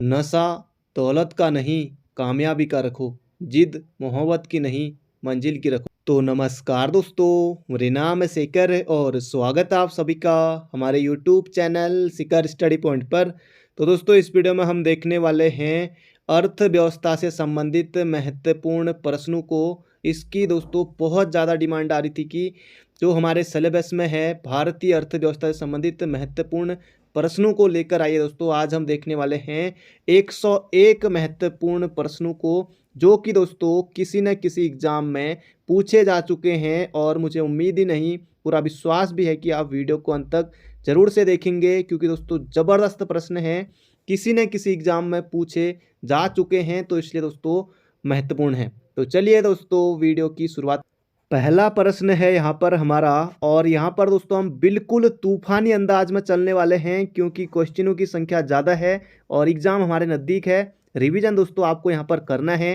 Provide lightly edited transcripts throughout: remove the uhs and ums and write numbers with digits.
नशा दौलत का नहीं, कामयाबी का रखो। जिद मोहब्बत की नहीं, मंजिल की रखो। तो नमस्कार दोस्तों, मेरा नाम है शेखर और स्वागत है आप सभी का हमारे YouTube channel Shekhar study point पर। तो दोस्तों, इस वीडियो में हम देखने वाले हैं अर्थव्यवस्था से संबंधित महत्वपूर्ण प्रश्नों को। इसकी दोस्तों बहुत ज़्यादा डिमांड आ रही थी कि जो हमारे सिलेबस में है भारतीय अर्थव्यवस्था से संबंधित महत्वपूर्ण प्रश्नों को लेकर आइए दोस्तों। आज हम देखने वाले हैं 101 महत्वपूर्ण प्रश्नों को, जो कि दोस्तों किसी न किसी एग्जाम में पूछे जा चुके हैं। और मुझे उम्मीद ही नहीं, पूरा विश्वास भी है कि आप वीडियो को अंत तक जरूर से देखेंगे, क्योंकि दोस्तों ज़बरदस्त प्रश्न है, किसी न किसी एग्जाम में पूछे जा चुके हैं, तो इसलिए दोस्तों महत्वपूर्ण है। तो चलिए दोस्तों, वीडियो की शुरुआत। पहला प्रश्न है यहाँ पर हमारा, और यहाँ पर दोस्तों हम बिल्कुल तूफानी अंदाज में चलने वाले हैं, क्योंकि क्वेश्चनों की संख्या ज़्यादा है और एग्ज़ाम हमारे नज़दीक है। रिवीजन दोस्तों आपको यहाँ पर करना है।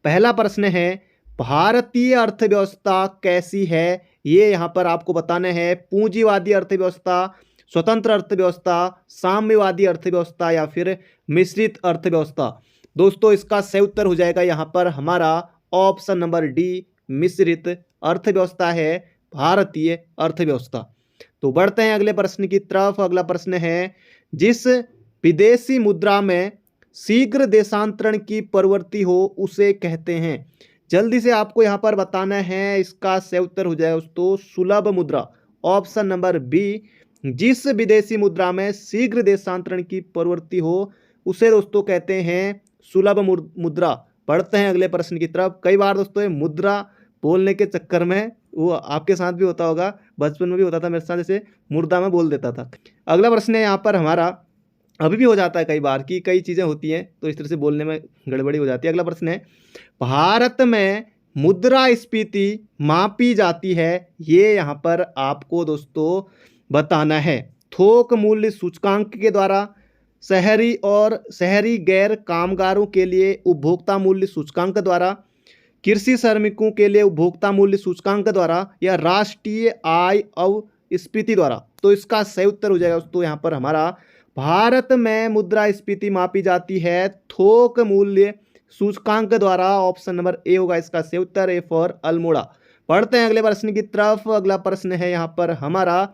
पहला प्रश्न है, भारतीय अर्थव्यवस्था कैसी है? ये यहाँ पर आपको बताना है। पूंजीवादी अर्थव्यवस्था, स्वतंत्र अर्थव्यवस्था, साम्यवादी अर्थव्यवस्था या फिर मिश्रित अर्थव्यवस्था। दोस्तों इसका सही उत्तर हो जाएगा यहाँ पर हमारा ऑप्शन नंबर डी, मिश्रित अर्थव्यवस्था है भारतीय अर्थव्यवस्था। तो बढ़ते हैं अगले प्रश्न की तरफ। अगला प्रश्न है, जिस विदेशी मुद्रा में शीघ्र देशांतरण की प्रवृत्ति हो उसे कहते हैं। जल्दी से आपको यहाँ पर बताना है। इसका सही उत्तर हो जाएगा दोस्तों सुलभ मुद्रा, ऑप्शन नंबर बी। जिस विदेशी मुद्रा में शीघ्र देशांतरण की प्रवृत्ति हो उसे दोस्तों कहते हैं सुलभ मुद्रा। पढ़ते हैं अगले प्रश्न की तरफ। कई बार दोस्तों ये मुद्रा बोलने के चक्कर में, वो आपके साथ भी होता होगा, बचपन में भी होता था मेरे साथ, जैसे मुर्दा में बोल देता था। अगला प्रश्न है यहाँ पर हमारा, अभी भी हो जाता है कई बार कि कई चीज़ें होती हैं तो इस तरह से बोलने में गड़बड़ी हो जाती है। अगला प्रश्न है, भारत में मुद्रास्फीति मापी जाती है। ये यहाँ पर आपको दोस्तों बताना है। थोक मूल्य सूचकांक के द्वारा, शहरी और शहरी गैर कामगारों के लिए उपभोक्ता मूल्य सूचकांक द्वारा, कृषि श्रमिकों के लिए उपभोक्ता मूल्य सूचकांक द्वारा, या राष्ट्रीय आय अवस्फीति द्वारा। तो इसका सही उत्तर हो जाएगा दोस्तों यहाँ पर हमारा, भारत में मुद्रास्फीति मापी जाती है थोक मूल्य सूचकांक द्वारा। ऑप्शन नंबर ए होगा इसका सही उत्तर, ए फॉर अल्मोड़ा। पढ़ते हैं अगले प्रश्न की तरफ। अगला प्रश्न है यहाँ पर हमारा,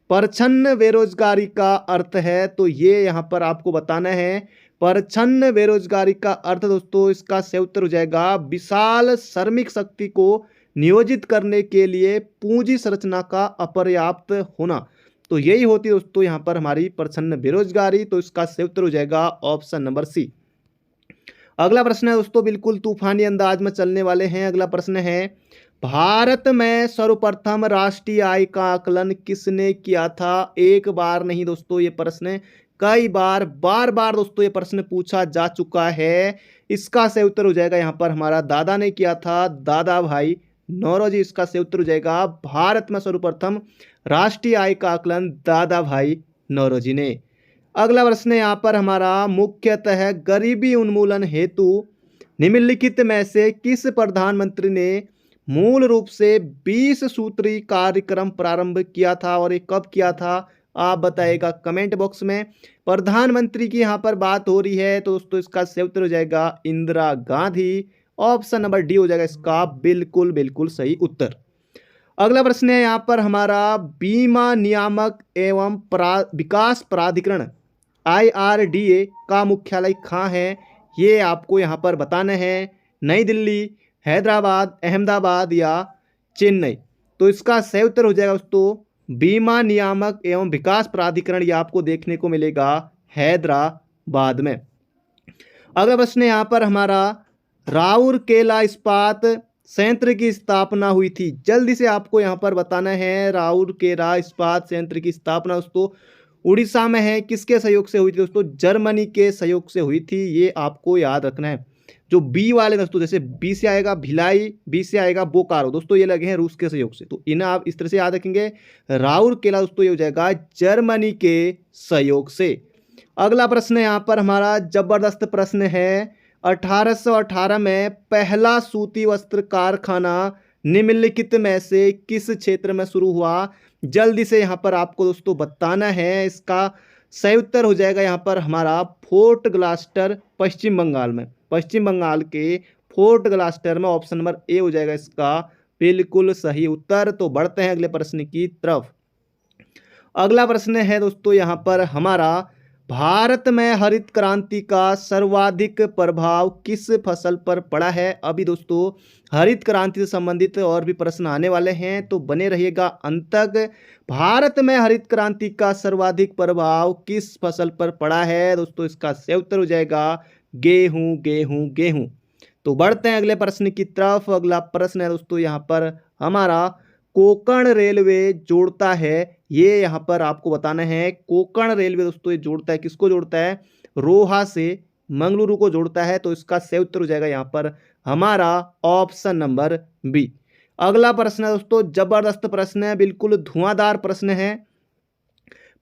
प्रच्छन्न बेरोजगारी का अर्थ है। तो ये यहाँ पर आपको बताना है। प्रच्छन्न बेरोजगारी का अर्थ दोस्तों, इसका सही उत्तर हो जाएगा विशाल श्रमिक शक्ति को नियोजित करने के लिए पूंजी संरचना का अपर्याप्त होना। तो यही होती है दोस्तों यहाँ पर हमारी प्रच्छन्न बेरोजगारी। तो इसका सही उत्तर हो जाएगा ऑप्शन नंबर सी। अगला प्रश्न है दोस्तों, बिल्कुल तूफानी अंदाज में चलने वाले हैं। अगला प्रश्न है, भारत में सर्वप्रथम राष्ट्रीय आय का आकलन किसने किया था? एक बार नहीं दोस्तों, ये प्रश्न कई बार बार बार दोस्तों ये प्रश्न पूछा जा चुका है। इसका सही उत्तर हो जाएगा यहाँ पर हमारा दादा ने किया था, दादा भाई नौरोजी। इसका सही उत्तर हो जाएगा भारत में सर्वप्रथम राष्ट्रीय आय का आकलन दादा भाई नौरोजी ने। अगला प्रश्न है यहाँ पर हमारा, मुख्यतः गरीबी उन्मूलन हेतु निम्नलिखित में से किस प्रधानमंत्री ने मूल रूप से 20 सूत्री कार्यक्रम प्रारंभ किया था, और ये कब किया था आप बताइएगा कमेंट बॉक्स में। प्रधानमंत्री की यहाँ पर बात हो रही है, तो दोस्तों इसका सही उत्तर हो जाएगा Indira Gandhi. Option number D हो जाएगा इसका बिल्कुल बिल्कुल सही उत्तर। अगला प्रश्न है यहाँ पर हमारा, बीमा नियामक एवं विकास प्राधिकरण IRDA का मुख्यालय कहाँ है? ये आपको यहाँ पर बताना है। नई दिल्ली, हैदराबाद, अहमदाबाद या चेन्नई। तो इसका सही उत्तर हो जाएगा दोस्तों बीमा नियामक एवं विकास प्राधिकरण। ये आपको देखने को मिलेगा हैदराबाद में। अगला प्रश्न है यहाँ पर हमारा, राउरकेला इस्पात संयंत्र की स्थापना हुई थी। जल्दी से आपको यहाँ पर बताना है। राउरकेला इस्पात संयंत्र की स्थापना दोस्तों उड़ीसा में है। किसके सहयोग से हुई थी दोस्तों? जर्मनी के सहयोग से हुई थी। ये आपको याद रखना है। जो बी वाले दोस्तों, जैसे बी से आएगा भिलाई, बी से आएगा बोकारो, दोस्तों ये लगे हैं रूस के सहयोग से। तो इन्हें आप इस तरह से याद रखेंगे। राउरकेला दोस्तों ये हो जाएगा जर्मनी के सहयोग से। अगला प्रश्न है यहाँ पर हमारा, जबरदस्त प्रश्न है। 1818 में पहला सूती वस्त्र कारखाना निम्नलिखित में से किस क्षेत्र में शुरू हुआ? जल्दी से यहाँ पर आपको दोस्तों बताना है। इसका सही उत्तर हो जाएगा यहाँ पर हमारा फोर्ट ग्लास्टर पश्चिम बंगाल में। पश्चिम बंगाल के फोर्ट ग्लास्टर में ऑप्शन नंबर ए हो जाएगा इसका बिल्कुल सही उत्तर। तो बढ़ते हैं अगले प्रश्न की तरफ। अगला प्रश्न है दोस्तों यहाँ पर हमारा, भारत में हरित क्रांति का सर्वाधिक प्रभाव किस फसल पर पड़ा है। अभी दोस्तों हरित क्रांति से संबंधित और भी प्रश्न आने वाले हैं, तो बने रहिएगा अंत तक। भारत में हरित क्रांति का सर्वाधिक प्रभाव किस फसल पर पड़ा है दोस्तों, इसका सही उत्तर हो जाएगा गेहूं गेहूं गेहूं। तो बढ़ते हैं अगले प्रश्न की तरफ। अगला प्रश्न है दोस्तों यहाँ पर हमारा, कोंकण रेलवे जोड़ता है, ये यहाँ पर आपको बताना है। कोंकण रेलवे दोस्तों ये जोड़ता है, किसको जोड़ता है, रोहा से मंगलुरु को जोड़ता है। तो इसका सही उत्तर हो जाएगा यहाँ पर हमारा ऑप्शन नंबर बी। अगला प्रश्न है दोस्तों, जबरदस्त प्रश्न है, बिल्कुल धुआंधार प्रश्न है।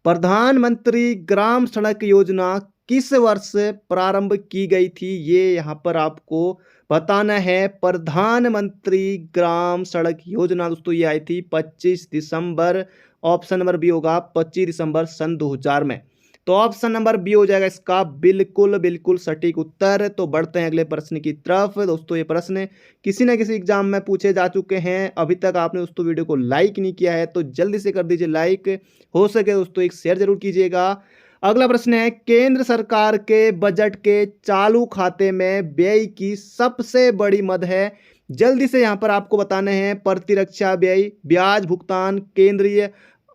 प्रधानमंत्री ग्राम सड़क योजना किस वर्ष प्रारंभ की गई थी, ये यहाँ पर आपको बताना है। प्रधानमंत्री ग्राम सड़क योजना दोस्तों ये आई थी 25 दिसंबर, ऑप्शन नंबर बी होगा 25 दिसंबर सन 2000 में। तो ऑप्शन नंबर बी हो जाएगा इसका बिल्कुल बिल्कुल सटीक उत्तर। तो बढ़ते हैं अगले प्रश्न की तरफ। दोस्तों ये प्रश्न किसी न किसी एग्जाम में पूछे जा चुके हैं। अभी तक आपने दोस्तों वीडियो को लाइक नहीं किया है तो जल्दी से कर दीजिए लाइक, हो सके दोस्तों एक शेयर जरूर कीजिएगा। अगला प्रश्न है, केंद्र सरकार के बजट के चालू खाते में व्यय की सबसे बड़ी मद है। जल्दी से यहाँ पर आपको बताने हैं, प्रतिरक्षा व्यय, ब्याज भुगतान, केंद्रीय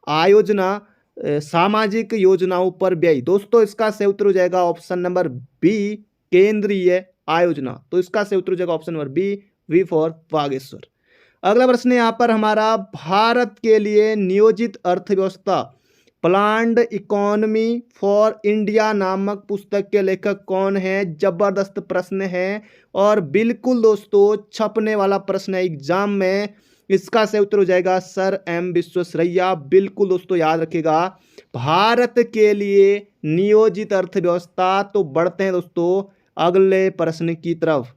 आयोजना, सामाजिक योजनाओं पर व्यय। दोस्तों इसका सही उत्तर हो जाएगा ऑप्शन नंबर बी, केंद्रीय आयोजना। तो इसका सही उत्तर हो जाएगा option number B, B for Bageshwar. अगला प्रश्न है यहाँ पर हमारा, भारत के लिए नियोजित अर्थव्यवस्था प्लान्ड इकोनॉमी फॉर इंडिया नामक पुस्तक के लेखक कौन है। जबरदस्त प्रश्न है और बिल्कुल दोस्तों छपने वाला प्रश्न है एग्जाम में। इसका सही उत्तर हो जाएगा सर एम विश्वेश्वरैया। बिल्कुल दोस्तों याद रखिएगा, भारत के लिए नियोजित अर्थव्यवस्था। तो बढ़ते हैं दोस्तों अगले प्रश्न की तरफ।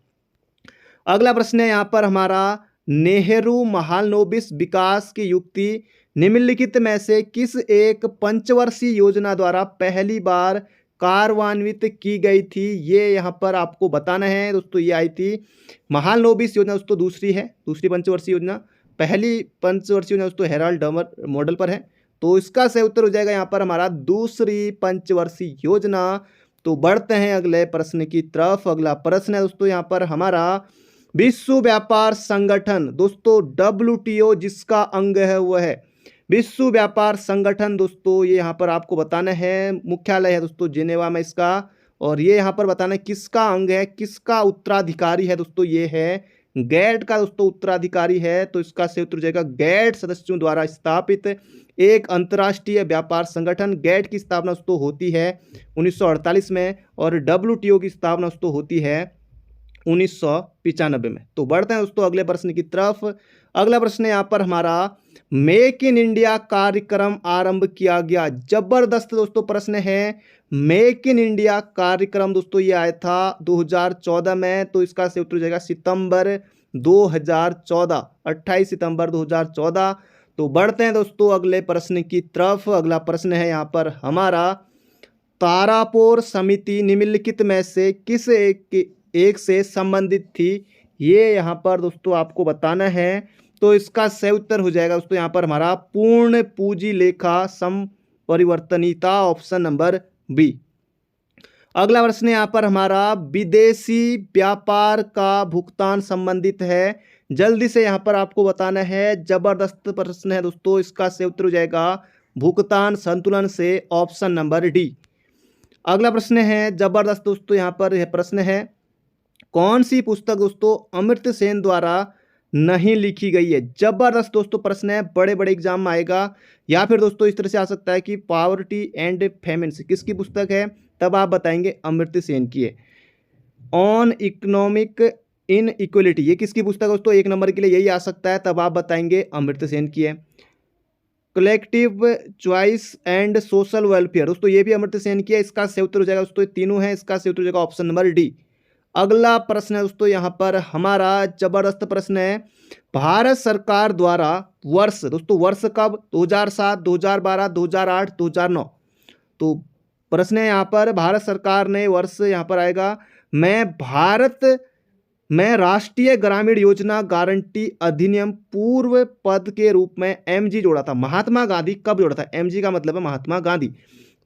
अगला प्रश्न है यहाँ पर हमारा, नेहरू महालनोबिस विकास की युक्ति निम्नलिखित में से किस एक पंचवर्षीय योजना द्वारा पहली बार कार्यान्वित की गई थी, ये यहाँ पर आपको बताना है दोस्तों। ये आई थी महालनोबिस योजना दोस्तों, दूसरी है, दूसरी पंचवर्षीय योजना। पहली पंचवर्षीय योजना दोस्तों हेराल्ड डमर मॉडल पर है। तो इसका सही उत्तर हो जाएगा यहाँ पर हमारा दूसरी पंचवर्षीय योजना। तो बढ़ते हैं अगले प्रश्न की तरफ। अगला प्रश्न है दोस्तों यहाँ पर हमारा, विश्व व्यापार संगठन दोस्तों WTO जिसका अंग है वह है विश्व व्यापार संगठन। दोस्तों ये यहाँ पर आपको बताना है, मुख्यालय है दोस्तों जिनेवा में इसका। और ये यहाँ पर बताना है किसका अंग है, किसका उत्तराधिकारी है दोस्तों, ये है गैट का दोस्तों उत्तराधिकारी है। तो इसका सही उत्तर हो जाएगा गैट सदस्यों द्वारा स्थापित एक अंतर्राष्ट्रीय व्यापार संगठन। गैट की स्थापना दोस्तों होती है 1948 में और WTO की स्थापना दोस्तों होती है 1995 में। तो बढ़ते हैं दोस्तों अगले प्रश्न की तरफ। अगला प्रश्न है यहाँ पर हमारा, मेक इन इंडिया कार्यक्रम आरंभ किया गया। जबरदस्त दोस्तों प्रश्न है, मेक इन इंडिया कार्यक्रम दोस्तों ये आया था 2014 में। तो इसका सही उत्तर हो जाएगा सितंबर 2014, 28 सितंबर 2014। तो बढ़ते हैं दोस्तों अगले प्रश्न की तरफ। अगला प्रश्न है यहाँ पर हमारा, तारापुर समिति निम्नलिखित में से किस एक से संबंधित थी, ये यहाँ पर दोस्तों आपको बताना है। तो इसका सही उत्तर हो जाएगा दोस्तों यहाँ पर हमारा पूर्ण पूंजी लेखा संपरिवर्तनीयता, ऑप्शन नंबर बी। अगला प्रश्न यहाँ पर हमारा, विदेशी व्यापार का भुगतान संबंधित है। जल्दी से यहाँ पर आपको बताना है, जबरदस्त प्रश्न है दोस्तों। इसका सही उत्तर हो जाएगा भुगतान संतुलन से, ऑप्शन नंबर डी। अगला प्रश्न है जबरदस्त दोस्तों, यहाँ पर यह प्रश्न है, कौन सी पुस्तक दोस्तों अमर्त्य सेन द्वारा नहीं लिखी गई है। जबरदस्त दोस्तों प्रश्न है, बड़े बड़े एग्जाम में आएगा। या फिर दोस्तों इस तरह से आ सकता है कि पॉवर्टी एंड फेमिन किसकी पुस्तक है, तब आप बताएंगे अमर्त्य सेन की है। ऑन इकोनॉमिक इन इक्वलिटी ये किसकी पुस्तक है दोस्तों, एक नंबर के लिए यही आ सकता है, तब आप बताएंगे अमर्त्य सेन की है। Collective choice and social welfare दोस्तों ये भी अमर्त्य सेन की है। इसका सही उत्तर हो जाएगा दोस्तों, तीनों है, इसका सही उत्तर हो जाएगा ऑप्शन नंबर डी। अगला प्रश्न है दोस्तों यहाँ पर हमारा जबरदस्त प्रश्न है, भारत सरकार द्वारा वर्ष दोस्तों, वर्ष कब, 2007, 2012, 2008, 2009। तो प्रश्न है यहाँ पर, भारत सरकार ने वर्ष यहाँ पर आएगा मैं राष्ट्रीय ग्रामीण योजना गारंटी अधिनियम पूर्व पद के रूप में एमजी जोड़ा था। महात्मा गांधी कब जोड़ा था? एमजी का मतलब है महात्मा गांधी।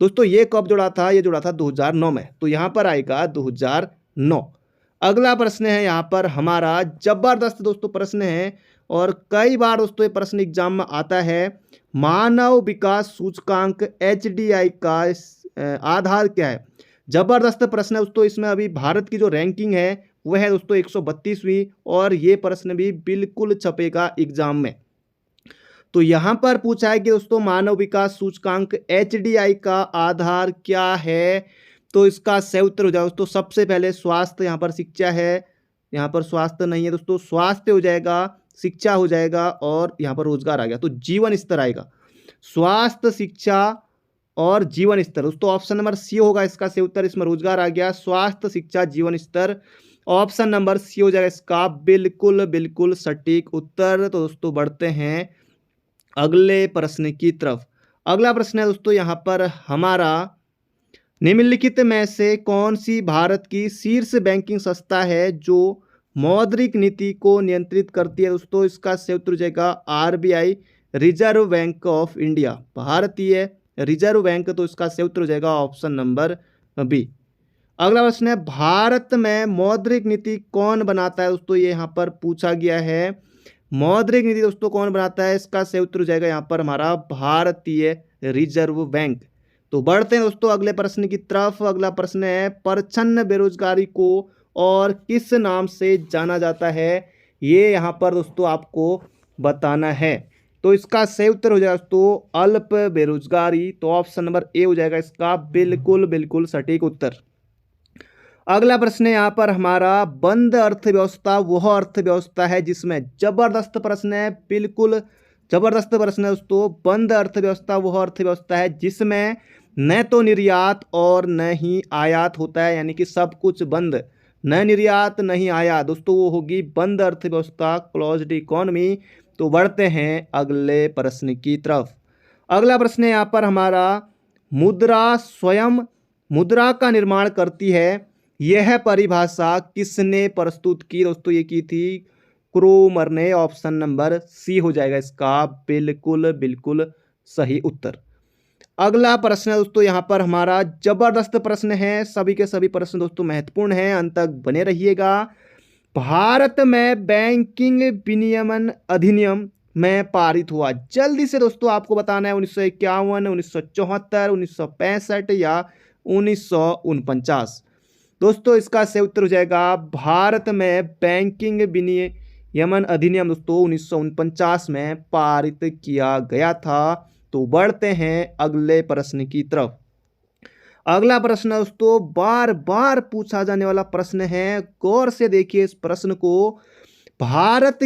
दोस्तों ये कब जोड़ा था? ये जोड़ा था 2009 में, तो यहाँ पर आएगा 2009। अगला प्रश्न है यहाँ पर हमारा, जबरदस्त दोस्तों प्रश्न है और कई बार दोस्तों ये प्रश्न एग्जाम में आता है। मानव विकास सूचकांक HDI का आधार क्या है? जबरदस्त प्रश्न है दोस्तों। इसमें अभी भारत की जो रैंकिंग है वह है दोस्तों 132वीं, और ये प्रश्न भी बिल्कुल छपेगा एग्जाम में। तो यहां पर पूछा है कि दोस्तों मानव विकास सूचकांक HDI का आधार क्या है? तो इसका सही उत्तर हो जाएगा दोस्तों, सबसे पहले स्वास्थ्य। यहाँ पर शिक्षा है, यहाँ पर स्वास्थ्य नहीं है दोस्तों, स्वास्थ्य हो जाएगा, शिक्षा हो जाएगा और यहाँ पर रोजगार आ गया, तो जीवन स्तर आएगा। स्वास्थ्य, शिक्षा और जीवन स्तर दोस्तों, ऑप्शन नंबर सी होगा इसका सही उत्तर। इसमें रोजगार आ गया, स्वास्थ्य, शिक्षा, जीवन स्तर, ऑप्शन नंबर सी हो जाएगा इसका बिल्कुल बिल्कुल सटीक उत्तर। तो दोस्तों बढ़ते हैं अगले प्रश्न की तरफ। अगला प्रश्न है दोस्तों यहाँ पर हमारा, निम्नलिखित में से कौन सी भारत की शीर्ष बैंकिंग संस्था है जो मौद्रिक नीति को नियंत्रित करती है? दोस्तों इसका सही उत्तर हो जाएगा RBI, reserve bank of India, भारतीय रिजर्व बैंक। तो इसका सही उत्तर हो जाएगा ऑप्शन नंबर बी। अगला प्रश्न है, भारत में मौद्रिक नीति कौन बनाता है? दोस्तों ये यहाँ पर पूछा गया है, मौद्रिक नीति दोस्तों कौन बनाता है? इसका सही उत्तर हो जाएगा यहाँ पर हमारा भारतीय रिजर्व बैंक। तो बढ़ते हैं दोस्तों अगले प्रश्न की तरफ। अगला प्रश्न है, प्रच्छन्न बेरोजगारी को और किस नाम से जाना जाता है? ये यहाँ पर दोस्तों आपको बताना है। तो इसका सही उत्तर हो जाएगा दोस्तों अल्प बेरोजगारी। तो ऑप्शन नंबर ए हो जाएगा इसका बिल्कुल बिल्कुल सटीक उत्तर। अगला प्रश्न है यहाँ पर हमारा, बंद अर्थव्यवस्था वह अर्थव्यवस्था है जिसमें, जबरदस्त प्रश्न है, बिल्कुल जबरदस्त प्रश्न है दोस्तों। बंद अर्थव्यवस्था वह अर्थव्यवस्था है जिसमें न तो निर्यात और न ही आयात होता है, यानी कि सब कुछ बंद, न निर्यात नहीं आयात दोस्तों, वो होगी बंद अर्थव्यवस्था, क्लोज्ड इकोनॉमी। तो बढ़ते हैं अगले प्रश्न की तरफ। अगला प्रश्न है यहाँ पर हमारा, मुद्रा स्वयं मुद्रा का निर्माण करती है, यह परिभाषा किसने प्रस्तुत की? दोस्तों ये की थी क्रोमर ने, ऑप्शन नंबर सी हो जाएगा इसका बिल्कुल बिल्कुल सही उत्तर। अगला प्रश्न है दोस्तों यहाँ पर हमारा, जबरदस्त प्रश्न है, सभी के सभी प्रश्न दोस्तों महत्वपूर्ण हैं, अंत तक बने रहिएगा। भारत में बैंकिंग विनियमन अधिनियम में पारित हुआ, जल्दी से दोस्तों आपको बताना है, 1951, 1974, 1965 या 1949। दोस्तों इसका सही उत्तर हो जाएगा, भारत में बैंकिंग विनियमन अधिनियम दोस्तों 1949 में पारित किया गया था। तो बढ़ते हैं अगले प्रश्न की तरफ। अगला प्रश्न दोस्तों बार बार पूछा जाने वाला प्रश्न है, गौर से देखिए इस प्रश्न को। भारत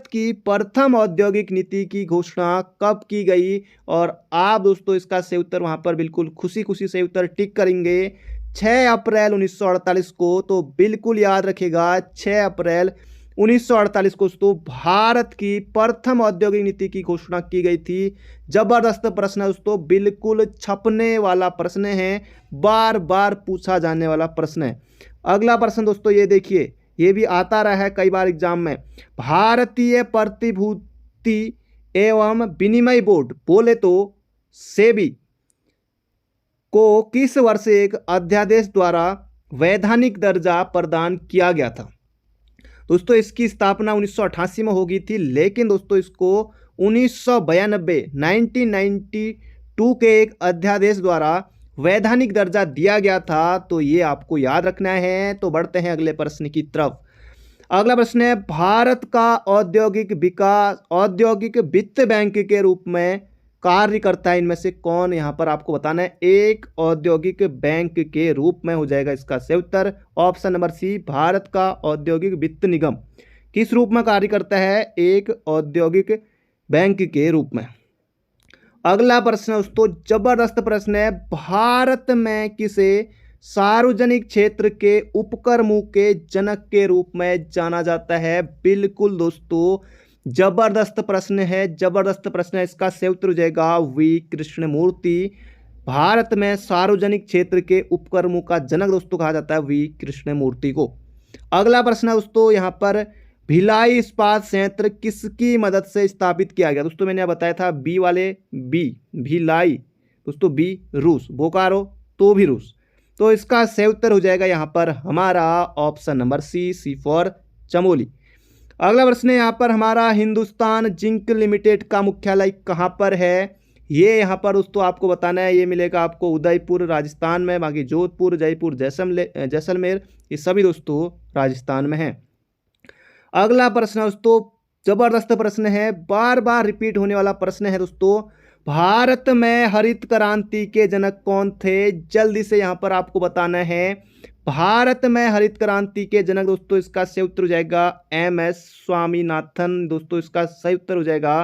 की प्रथम औद्योगिक नीति की घोषणा कब की गई? और आप दोस्तों इसका सही उत्तर वहां पर बिल्कुल खुशी खुशी सही उत्तर टिक करेंगे, 6 अप्रैल 1948 को। तो बिल्कुल याद रखिएगा 6 अप्रैल 1948 को तो भारत की प्रथम औद्योगिक नीति की घोषणा की गई थी। जबरदस्त प्रश्न है दोस्तों, बिल्कुल छपने वाला प्रश्न है, बार बार पूछा जाने वाला प्रश्न है। अगला प्रश्न दोस्तों ये देखिए, ये भी आता रहा है कई बार एग्जाम में, भारतीय प्रतिभूति एवं विनिमय बोर्ड बोले तो सेबी को किस वर्ष एक अध्यादेश द्वारा वैधानिक दर्जा प्रदान किया गया था? दोस्तों इसकी स्थापना 1988 में होगी थी, लेकिन दोस्तों इसको 1992 के एक अध्यादेश द्वारा वैधानिक दर्जा दिया गया था। तो ये आपको याद रखना है। तो बढ़ते हैं अगले प्रश्न की तरफ। अगला प्रश्न है, भारत का औद्योगिक वित्त बैंक के रूप में कार्य करता है, इनमें से कौन? यहाँ पर आपको बताना है, एक औद्योगिक बैंक के रूप में हो जाएगा इसका सही उत्तर ऑप्शन नंबर सी, भारत का औद्योगिक वित्त निगम किस रूप में कार्य करता है? एक औद्योगिक बैंक के रूप में। अगला प्रश्न दोस्तों जबरदस्त प्रश्न है, भारत में किसे सार्वजनिक क्षेत्र के उपक्रमों के जनक के रूप में जाना जाता है? बिल्कुल दोस्तों जबरदस्त प्रश्न है, जबरदस्त प्रश्न है, इसका सही उत्तर हो जाएगा वी कृष्णमूर्ति। भारत में सार्वजनिक क्षेत्र के उपक्रमों का जनक दोस्तों कहा जाता है वी कृष्णमूर्ति को। अगला प्रश्न है दोस्तों यहाँ पर, भिलाई इस्पात संयंत्र किसकी मदद से स्थापित किया गया? दोस्तों मैंने बताया था बी वाले बी, भिलाई दोस्तों बी रूस, बोकारो तो भी रूस। तो इसका सही उत्तर हो जाएगा यहाँ पर हमारा option number C, C for Chamoli. अगला प्रश्न है यहाँ पर हमारा, हिंदुस्तान जिंक लिमिटेड का मुख्यालय कहाँ पर है? ये यहाँ पर दोस्तों आपको बताना है, ये मिलेगा आपको उदयपुर राजस्थान में, बाकी जोधपुर, जयपुर, जैसलमेर ये सभी दोस्तों राजस्थान में है। अगला प्रश्न दोस्तों जबरदस्त प्रश्न है, बार बार रिपीट होने वाला प्रश्न है दोस्तों, भारत में हरित क्रांति के जनक कौन थे? जल्दी से यहाँ पर आपको बताना है, भारत में हरित क्रांति के जनक दोस्तों इसका सही उत्तर हो जाएगा MS स्वामीनाथन। दोस्तों इसका सही उत्तर हो जाएगा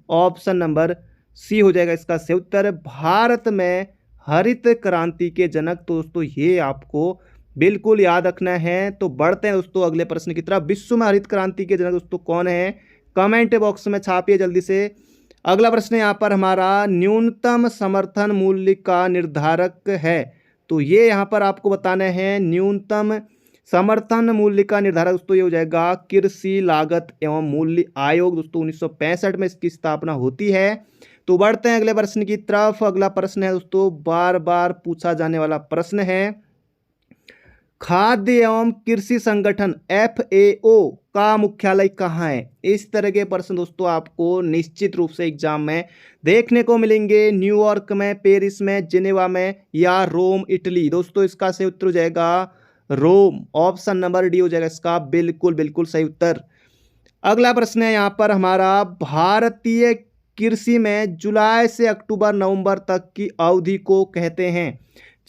ऑप्शन नंबर सी हो जाएगा इसका सही उत्तर। भारत में हरित क्रांति के जनक तो दोस्तों ये आपको बिल्कुल याद रखना है। तो बढ़ते हैं दोस्तों अगले प्रश्न की तरफ, विश्व में हरित क्रांति के जनक दोस्तों कौन है? कमेंट बॉक्स में छापिए जल्दी से। अगला प्रश्न यहाँ पर हमारा, न्यूनतम समर्थन मूल्य का निर्धारक है, तो ये यहाँ पर आपको बताना है न्यूनतम समर्थन मूल्य का निर्धारक दोस्तों ये हो जाएगा कृषि लागत एवं मूल्य आयोग। दोस्तों 1965 में इसकी स्थापना होती है। तो बढ़ते हैं अगले प्रश्न की तरफ। अगला प्रश्न है दोस्तों बार बार पूछा जाने वाला प्रश्न है, खाद्य एवं कृषि संगठन FAO का मुख्यालय कहाँ है? इस तरह के प्रश्न दोस्तों आपको निश्चित रूप से एग्जाम में देखने को मिलेंगे, न्यूयॉर्क में, पेरिस में, जिनेवा में या रोम इटली। दोस्तों इसका सही उत्तर हो जाएगा रोम, ऑप्शन नंबर डी हो जाएगा इसका बिल्कुल बिल्कुल सही उत्तर। अगला प्रश्न है यहाँ पर हमारा, भारतीय कृषि में जुलाई से अक्टूबर नवंबर तक की अवधि को कहते हैं?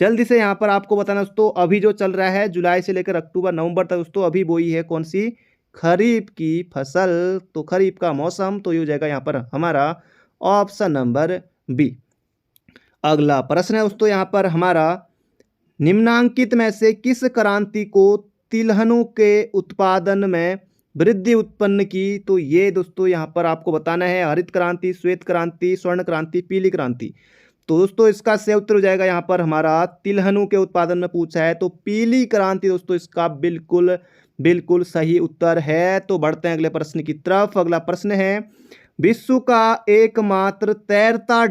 जल्दी से यहाँ पर आपको बताना दोस्तों, अभी जो चल रहा है जुलाई से लेकर अक्टूबर नवंबर तक दोस्तों अभी बोई है कौन सी? खरीफ की फसल। तो खरीफ का मौसम, तो ये हो जाएगा यहाँ पर हमारा ऑप्शन नंबर बी। अगला प्रश्न है दोस्तों यहाँ पर हमारा, निम्नांकित में से किस क्रांति को तिलहनों के उत्पादन में वृद्धि उत्पन्न की? तो ये दोस्तों यहाँ पर आपको बताना है, हरित क्रांति, श्वेत क्रांति, स्वर्ण क्रांति, पीली क्रांति। तो दोस्तों इसका सही उत्तर हो जाएगा यहाँ पर हमारा तिलहनों के उत्पादन में पूछा है, तो पीली क्रांति दोस्तों इसका बिल्कुल बिल्कुल सही उत्तर है। तो बढ़ते हैं अगले प्रश्न की तरफ। अगला प्रश्न है, विश्व का एकमात्र तैरता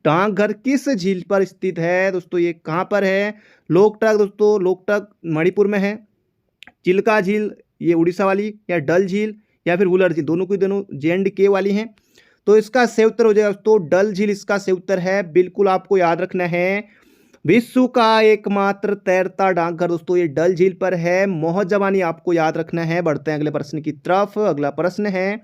डाकघर किस झील पर स्थित है? दोस्तों ये कहाँ पर है? लोकटक दोस्तों, लोकटक मणिपुर में है, चिल्का झील ये उड़ीसा वाली, या डल झील या फिर वुलर झील, दोनों की दोनों J&K वाली हैं। तो इसका सही उत्तर हो जाएगा दोस्तों डल झील इसका सही उत्तर है। बिल्कुल आपको याद रखना है, विश्व का एकमात्र तैरता डाकघर दोस्तों ये डल झील पर है। मोहजबानी आपको याद रखना है। बढ़ते हैं अगले प्रश्न की तरफ। अगला प्रश्न है,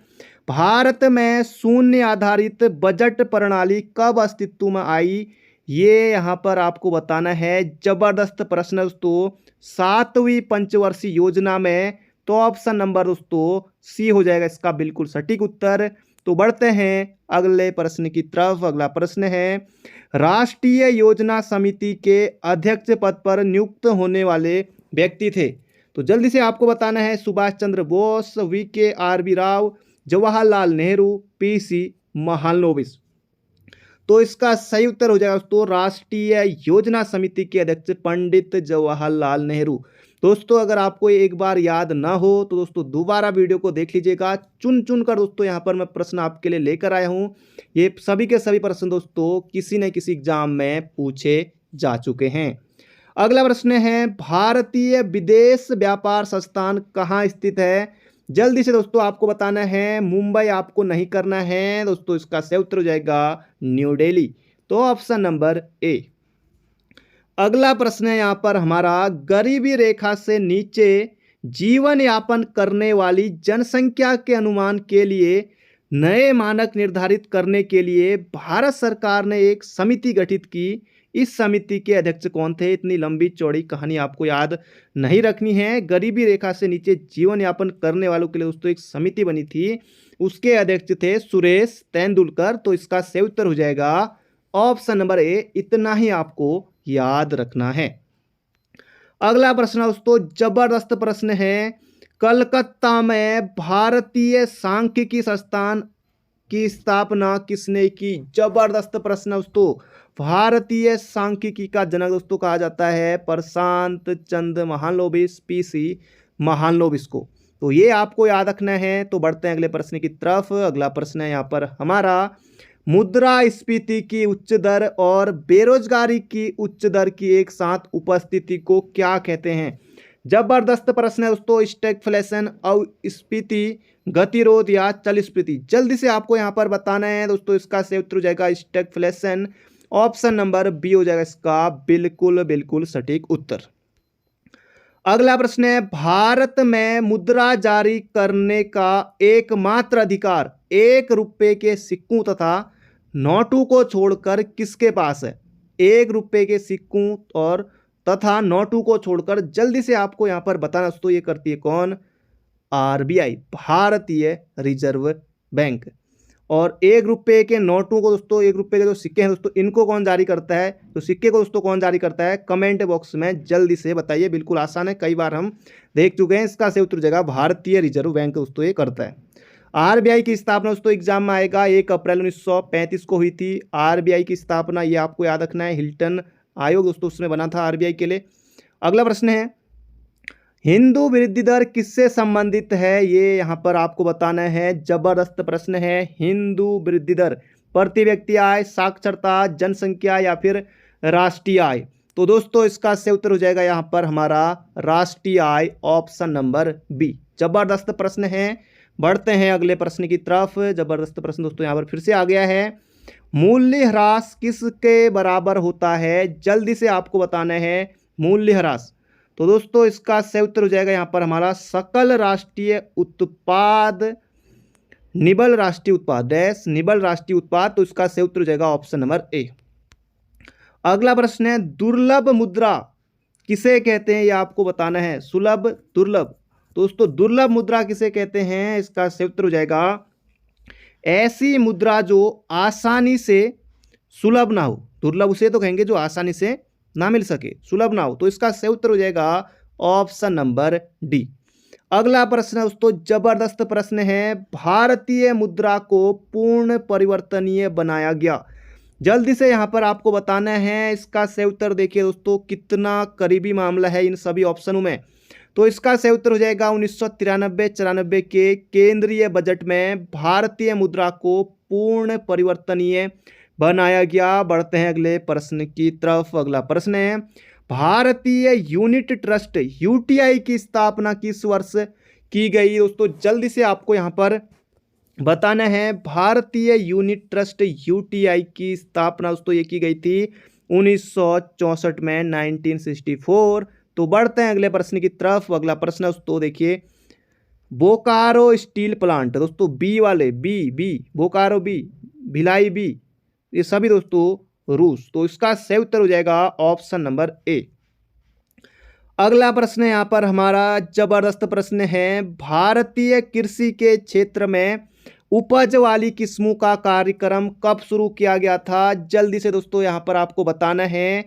भारत में शून्य आधारित बजट प्रणाली कब अस्तित्व में आई? ये यहाँ पर आपको बताना है, जबरदस्त प्रश्न दोस्तों, 7वीं पंचवर्षीय योजना में। तो ऑप्शन नंबर दोस्तों सी हो जाएगा इसका बिल्कुल सटीक उत्तर। तो बढ़ते हैं अगले प्रश्न की तरफ। अगला प्रश्न है, राष्ट्रीय योजना समिति के अध्यक्ष पद पर नियुक्त होने वाले व्यक्ति थे? तो जल्दी से आपको बताना है, सुभाष चंद्र बोस, VKRB राव, जवाहरलाल नेहरू, PC महालनोबिस। तो इसका सही उत्तर हो जाएगा दोस्तों राष्ट्रीय योजना समिति के अध्यक्ष पंडित जवाहरलाल नेहरू। दोस्तों अगर आपको एक बार याद ना हो तो दोस्तों दोबारा वीडियो को देख लीजिएगा, चुन चुन कर दोस्तों यहाँ पर मैं प्रश्न आपके लिए लेकर आया हूँ। ये सभी के सभी प्रश्न दोस्तों किसी न किसी एग्जाम में पूछे जा चुके हैं। अगला प्रश्न है, भारतीय विदेश व्यापार संस्थान कहाँ स्थित है? जल्दी से दोस्तों आपको बताना है, मुंबई आपको नहीं करना है दोस्तों, इसका सही उत्तर हो जाएगा न्यू दिल्ली। तो ऑप्शन नंबर ए। अगला प्रश्न है यहाँ पर हमारा, गरीबी रेखा से नीचे जीवन यापन करने वाली जनसंख्या के अनुमान के लिए नए मानक निर्धारित करने के लिए भारत सरकार ने एक समिति गठित की। इस समिति के अध्यक्ष कौन थे? इतनी लंबी चौड़ी कहानी आपको याद नहीं रखनी है। गरीबी रेखा से नीचे जीवन यापन करने वालों के लिए दोस्तों एक समिति बनी थी, उसके अध्यक्ष थे सुरेश तेंदुलकर। तो इसका सही उत्तर हो जाएगा ऑप्शन नंबर ए। इतना ही आपको याद रखना है। अगला प्रश्न दोस्तों जबरदस्त प्रश्न है, कलकत्ता में भारतीय सांख्यिकी संस्थान की स्थापना किसने की? जबरदस्त प्रश्न दोस्तों, भारतीय सांख्यिकी का जनक दोस्तों कहा जाता है प्रशांत चंद्र महालनोबिस, पीसी महालनोबिस को। तो ये आपको याद रखना है। तो बढ़ते हैं अगले प्रश्न की तरफ। अगला प्रश्न है यहाँ पर हमारा, मुद्रास्फीति की उच्च दर और बेरोजगारी की उच्च दर की एक साथ उपस्थिति को क्या कहते हैं? जबरदस्त प्रश्न है दोस्तों। स्टैगफ्लेशन, अस्फीति, गतिरोध या चलस्फीति? जल्दी से आपको यहाँ पर बताना है दोस्तों। इसका सही उत्तर हो जाएगा स्टैगफ्लेशन। ऑप्शन नंबर बी हो जाएगा इसका बिल्कुल बिल्कुल सटीक उत्तर। अगला प्रश्न है, भारत में मुद्रा जारी करने का एकमात्र अधिकार 1 रुपए के सिक्कों तथा नोटों को छोड़कर किसके पास है? 1 रुपए के सिक्कों और तथा नोटों को छोड़कर जल्दी से आपको यहां पर बताना दोस्तों, ये करती है कौन? आरबीआई, भारतीय रिजर्व बैंक। और 1 रुपए के नोटों को दोस्तों, 1 रुपए के जो सिक्के हैं दोस्तों, इनको कौन जारी करता है? तो सिक्के को दोस्तों कौन जारी करता है? कमेंट बॉक्स में जल्दी से बताइए। बिल्कुल आसान है, कई बार हम देख चुके हैं। इसका सही उत्तर जगह भारतीय रिजर्व बैंक दोस्तों ये करता है। आरबीआई की स्थापना दोस्तों एग्जाम में आएगा, 1 अप्रैल 1935 को हुई थी आरबीआई की स्थापना। ये आपको याद रखना है। हिल्टन आयोग दोस्तों उसमें बना था आरबीआई के लिए। अगला प्रश्न है, हिंदू वृद्धि दर किससे संबंधित है? ये यहाँ पर आपको बताना है। जबरदस्त प्रश्न है। हिंदू वृद्धि दर प्रति व्यक्ति आय, साक्षरता, जनसंख्या या फिर राष्ट्रीय आय? तो दोस्तों इसका सही उत्तर हो जाएगा यहाँ पर हमारा राष्ट्रीय आय, ऑप्शन नंबर बी। जबरदस्त प्रश्न है। बढ़ते हैं अगले प्रश्न की तरफ। जबरदस्त प्रश्न दोस्तों यहाँ पर फिर से आ गया है। मूल्य ह्रास किसके बराबर होता है? जल्दी से आपको बताना है मूल्य ह्रास। तो दोस्तों इसका सही उत्तर हो जाएगा यहाँ पर हमारा सकल राष्ट्रीय उत्पाद, निबल राष्ट्रीय उत्पाद, डैश निबल राष्ट्रीय उत्पाद। तो इसका सही उत्तर हो जाएगा ऑप्शन नंबर ए। अगला प्रश्न है, दुर्लभ मुद्रा किसे कहते हैं? ये आपको बताना है। सुलभ, दुर्लभ। दोस्तों दुर्लभ मुद्रा किसे कहते हैं? इसका सही उत्तर हो जाएगा ऐसी मुद्रा जो आसानी से सुलभ ना हो। दुर्लभ उसे तो कहेंगे जो आसानी से ना मिल सके, सुलभ ना हो। तो इसका सही उत्तर हो जाएगा ऑप्शन नंबर डी। अगला प्रश्न दोस्तों जबरदस्त प्रश्न है। भारतीय मुद्रा को पूर्ण परिवर्तनीय बनाया गया। जल्दी से यहां पर आपको बताना है। इसका सही उत्तर देखिए दोस्तों कितना करीबी मामला है इन सभी ऑप्शनों में। तो इसका सही उत्तर हो जाएगा 1993-94 के केंद्रीय बजट में भारतीय मुद्रा को पूर्ण परिवर्तनीय बनाया गया। बढ़ते हैं अगले प्रश्न की तरफ। अगला प्रश्न है, भारतीय यूनिट ट्रस्ट यूटीआई की स्थापना किस वर्ष की गई? दोस्तों जल्दी से आपको यहां पर बताना है। भारतीय यूनिट ट्रस्ट यूटीआई की स्थापना दोस्तों ये की गई थी 1964 में, 1964। तो बढ़ते हैं अगले प्रश्न की तरफ। अगला प्रश्न दोस्तों देखिए, बोकारो स्टील प्लांट दोस्तों, बी वाले, B Bokaro B, Bhilai B, ये सभी दोस्तों रूस। तो इसका सही उत्तर हो जाएगा ऑप्शन नंबर ए। अगला प्रश्न यहाँ पर हमारा जबरदस्त प्रश्न है। भारतीय कृषि के क्षेत्र में उपज वाली किस्मों का कार्यक्रम कब शुरू किया गया था? जल्दी से दोस्तों यहाँ पर आपको बताना है।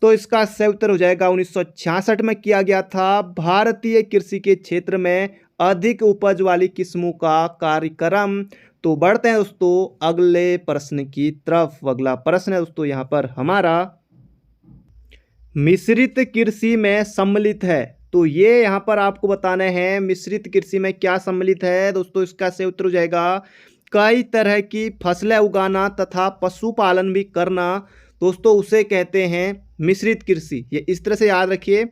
तो इसका सही उत्तर हो जाएगा 1966 में किया गया था। भारतीय कृषि के क्षेत्र में अधिक उपज वाली किस्मों का कार्यक्रम। तो बढ़ते हैं दोस्तों अगले प्रश्न की तरफ। अगला प्रश्न है दोस्तों यहाँ पर हमारा, मिश्रित कृषि में सम्मिलित है। तो ये यहाँ पर आपको बताना है मिश्रित कृषि में क्या सम्मिलित है। दोस्तों इसका सही उत्तर हो जाएगा कई तरह की फसलें उगाना तथा पशुपालन भी करना। दोस्तों उसे कहते हैं मिश्रित कृषि। ये इस तरह से याद रखिए,